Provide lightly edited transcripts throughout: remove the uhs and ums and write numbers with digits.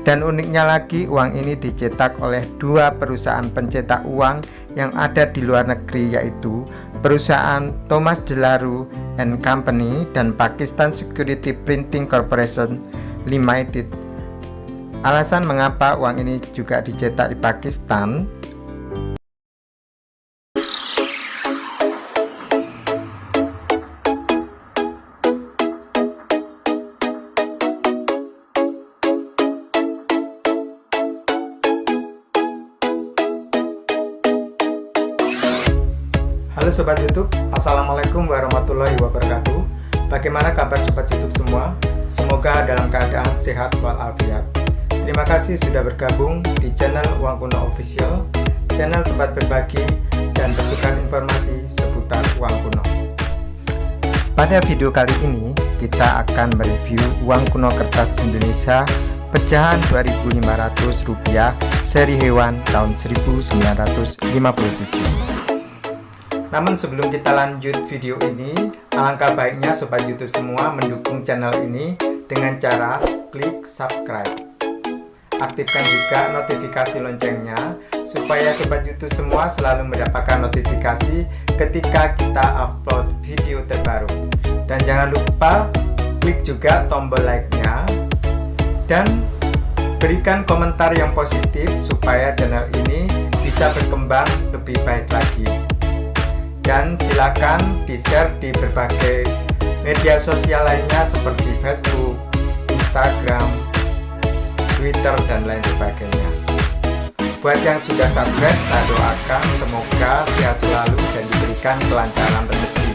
Dan uniknya lagi, uang ini dicetak oleh dua perusahaan pencetak uang yang ada di luar negeri, yaitu perusahaan Thomas DeLaRue and Company dan Pakistan Security Printing Corporation Limited. Alasan mengapa uang ini juga dicetak di Pakistan, Halo Sobat YouTube, Assalamualaikum warahmatullahi wabarakatuh. Bagaimana kabar Sobat YouTube semua? Semoga dalam keadaan sehat walafiat. Terima kasih sudah bergabung di channel Uang Kuno Official, channel tempat berbagi dan bertukar informasi seputar uang kuno. Pada video kali ini, kita akan mereview uang kuno kertas Indonesia pecahan Rp2.500 seri hewan tahun 1957. Namun sebelum kita lanjut video ini, alangkah baiknya Sobat YouTube semua mendukung channel ini dengan cara klik subscribe. Aktifkan juga notifikasi loncengnya supaya Sobat YouTube semua selalu mendapatkan notifikasi ketika kita upload video terbaru. Dan jangan lupa klik juga tombol like-nya dan berikan komentar yang positif supaya channel ini bisa berkembang lebih baik lagi. Dan silakan di-share di berbagai media sosial lainnya seperti Facebook, Instagram, Twitter, dan lain sebagainya. Buat yang sudah subscribe, saya doakan semoga sehat selalu dan diberikan kelancaran rezeki.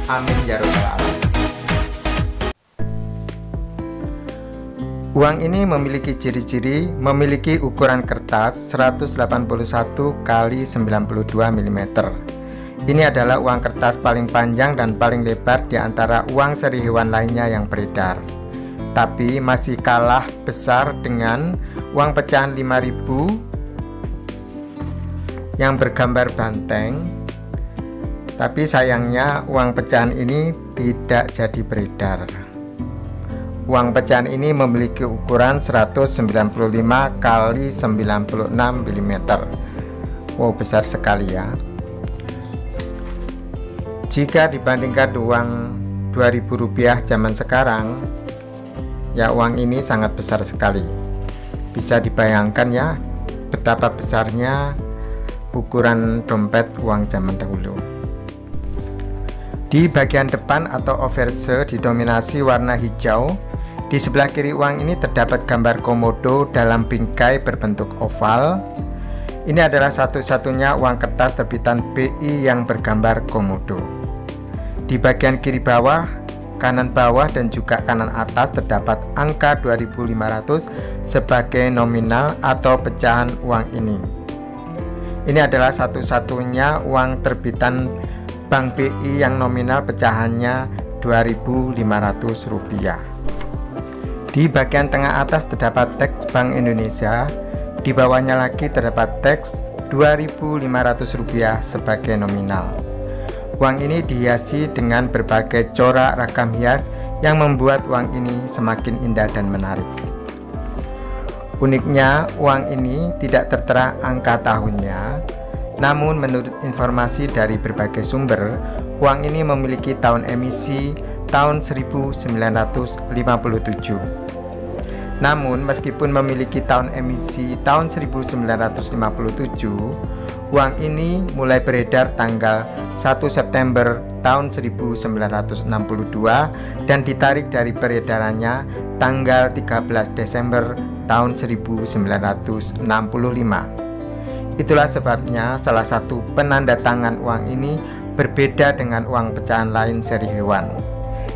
Amin ya robbal alamin. Uang ini memiliki ciri-ciri memiliki ukuran kertas 181 x 92 mm. Ini adalah uang kertas paling panjang dan paling lebar di antara uang seri hewan lainnya yang beredar. Tapi masih kalah besar dengan uang pecahan 5.000 yang bergambar banteng. Tapi sayangnya uang pecahan ini tidak jadi beredar. Uang pecahan ini memiliki ukuran 195 x 96 mm. Wow, besar sekali ya. Jika dibandingkan uang Rp2.000 zaman sekarang, ya uang ini sangat besar sekali. Bisa dibayangkan ya betapa besarnya ukuran dompet uang zaman dahulu. Di bagian depan atau overse didominasi warna hijau. Di sebelah kiri uang ini terdapat gambar komodo dalam bingkai berbentuk oval. Ini adalah satu-satunya uang kertas terbitan BI yang bergambar komodo. Di bagian kiri bawah, kanan bawah, dan juga kanan atas terdapat angka 2.500 sebagai nominal atau pecahan uang ini. Ini adalah satu-satunya uang terbitan Bank BI yang nominal pecahannya Rp2.500. Di bagian tengah atas terdapat teks Bank Indonesia. Di bawahnya lagi terdapat teks Rp2.500 sebagai nominal. Uang ini dihiasi dengan berbagai corak ragam hias yang membuat uang ini semakin indah dan menarik. Uniknya, uang ini tidak tertera angka tahunnya. Namun menurut informasi dari berbagai sumber, uang ini memiliki tahun emisi tahun 1957. Namun meskipun memiliki tahun emisi tahun 1957, uang ini mulai beredar tanggal 1 September tahun 1962 dan ditarik dari peredarannya tanggal 13 Desember tahun 1965. Itulah sebabnya salah satu penanda tangan uang ini berbeda dengan uang pecahan lain seri hewan.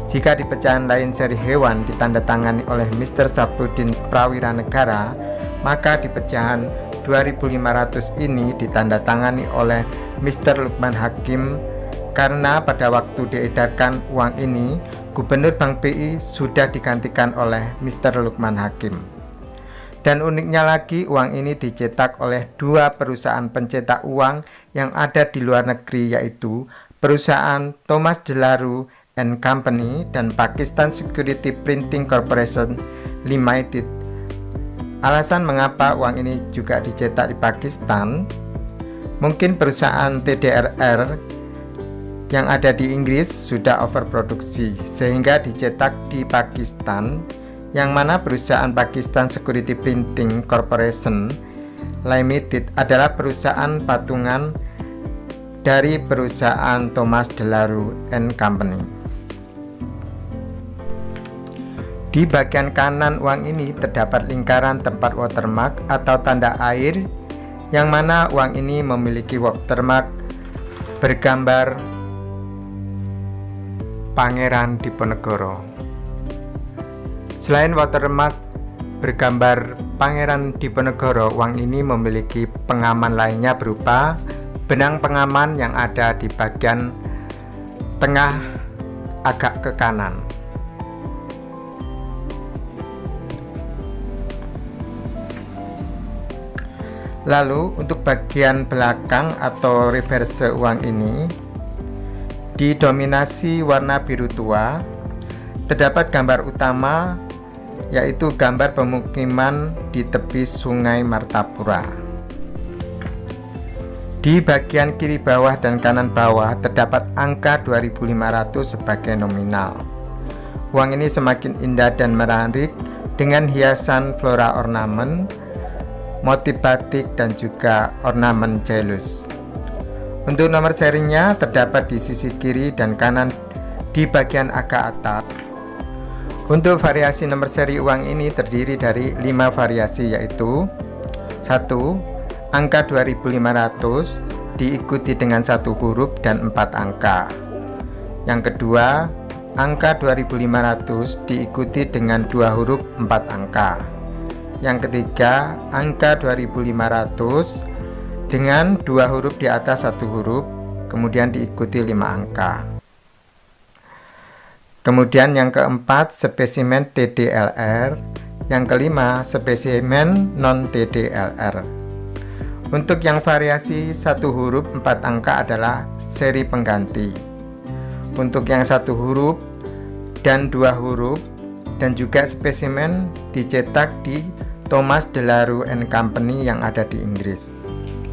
Jika di pecahan lain seri hewan ditandatangani oleh Mr. Sapruddin Prawira Negara, maka di pecahan 2.500 ini ditandatangani oleh Mr. Lukman Hakim karena pada waktu diedarkan uang ini, Gubernur Bank BI sudah digantikan oleh Mr. Lukman Hakim. Dan uniknya lagi, uang ini dicetak oleh dua perusahaan pencetak uang yang ada di luar negeri, yaitu perusahaan Thomas DeLaRue and Company dan Pakistan Security Printing Corporation Limited. Alasan mengapa uang ini juga dicetak di Pakistan, mungkin perusahaan TDRR yang ada di Inggris sudah overproduksi sehingga dicetak di Pakistan, yang mana perusahaan Pakistan Security Printing Corporation Limited adalah perusahaan patungan dari perusahaan Thomas DeLaRue and Company. Di bagian kanan uang ini terdapat lingkaran tempat watermark atau tanda air, yang mana uang ini memiliki watermark bergambar Pangeran Diponegoro. Selain watermark bergambar Pangeran Diponegoro, uang ini memiliki pengaman lainnya berupa benang pengaman yang ada di bagian tengah agak ke kanan. Lalu untuk bagian belakang atau reverse uang ini didominasi warna biru tua. Terdapat gambar utama, yaitu gambar pemukiman di tepi Sungai Martapura. Di bagian kiri bawah dan kanan bawah terdapat angka 2.500 sebagai nominal. Uang ini semakin indah dan menarik dengan hiasan flora ornamen, motif batik, dan juga ornamen jailus. Untuk nomor serinya terdapat di sisi kiri dan kanan di bagian agak atas. Untuk variasi nomor seri uang ini terdiri dari 5 variasi, yaitu 1. Angka 2.500 diikuti dengan 1 huruf dan 4 angka. Yang kedua, angka 2.500 diikuti dengan 2 huruf 4 angka. Yang ketiga, angka 2.500 dengan 2 huruf di atas 1 huruf, kemudian diikuti 5 angka. Kemudian yang keempat, spesimen TDLR. Yang kelima, spesimen non-TDLR. Untuk yang variasi 1 huruf 4 angka adalah seri pengganti. Untuk yang 1 huruf dan 2 huruf dan juga spesimen dicetak di Thomas DeLaRue and Company yang ada di Inggris.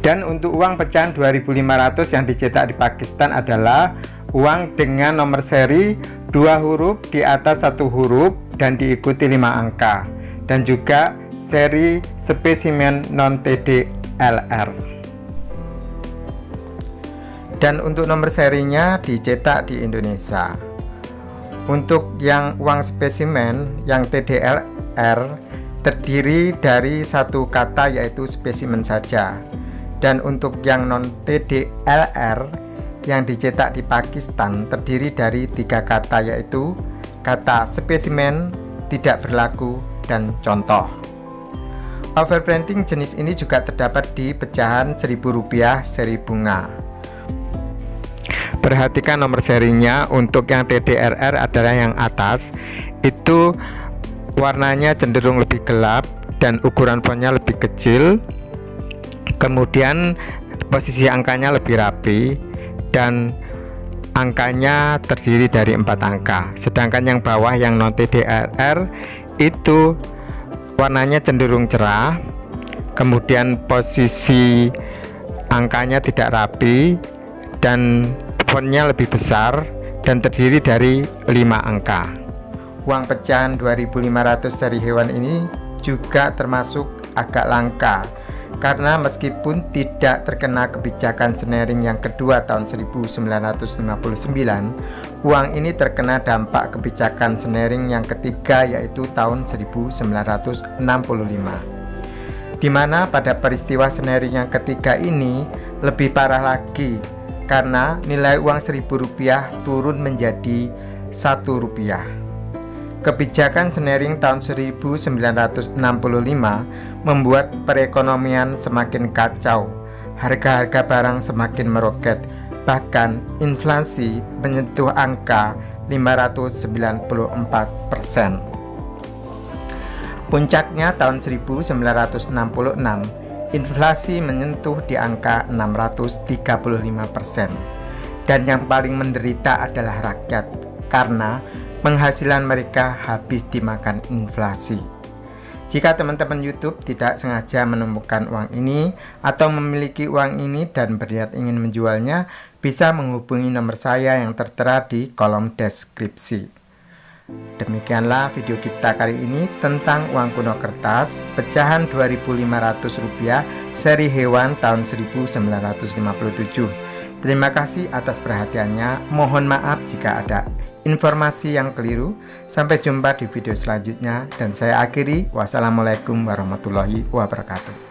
Dan untuk uang pecahan 2.500 yang dicetak di Pakistan adalah uang dengan nomor seri 2 huruf di atas 1 huruf dan diikuti 5 angka, dan juga seri spesimen non-TDLR. Dan untuk nomor serinya dicetak di Indonesia. Untuk yang uang spesimen yang TDLR terdiri dari 1 kata, yaitu spesimen saja. Dan untuk yang non-TDLR yang dicetak di Pakistan terdiri dari 3 kata, yaitu kata spesimen, tidak berlaku, dan contoh. Overprinting jenis ini juga terdapat di pecahan Rp1.000 seri bunga. Perhatikan nomor serinya. Untuk yang TDRR adalah yang atas, itu warnanya cenderung lebih gelap dan ukuran fontnya lebih kecil. Kemudian posisi angkanya lebih rapi dan angkanya terdiri dari 4 angka. Sedangkan yang bawah yang non TDRR itu warnanya cenderung cerah, kemudian posisi angkanya tidak rapi dan fontnya lebih besar dan terdiri dari 5 angka. Uang pecahan 2.500 seri hewan ini juga termasuk agak langka karena meskipun tidak terkena kebijakan snaring yang kedua tahun 1959, uang ini terkena dampak kebijakan snaring yang ketiga, yaitu tahun 1965, di mana pada peristiwa snaring yang ketiga ini lebih parah lagi karena nilai uang Rp1.000 turun menjadi Rp1. Kebijakan snaring tahun 1965 membuat perekonomian semakin kacau, harga-harga barang semakin meroket, bahkan inflasi menyentuh angka 594%. Puncaknya tahun 1966, inflasi menyentuh di angka 635%. Dan yang paling menderita adalah rakyat, karena penghasilan mereka habis dimakan inflasi. Jika teman-teman YouTube tidak sengaja menemukan uang ini atau memiliki uang ini dan berniat ingin menjualnya, bisa menghubungi nomor saya yang tertera di kolom deskripsi. Demikianlah video kita kali ini tentang uang kuno kertas pecahan Rp2.500 seri hewan tahun 1957. Terima kasih atas perhatiannya. Mohon maaf jika ada informasi yang keliru. Sampai jumpa di video selanjutnya dan saya akhiri. Wassalamualaikum warahmatullahi wabarakatuh.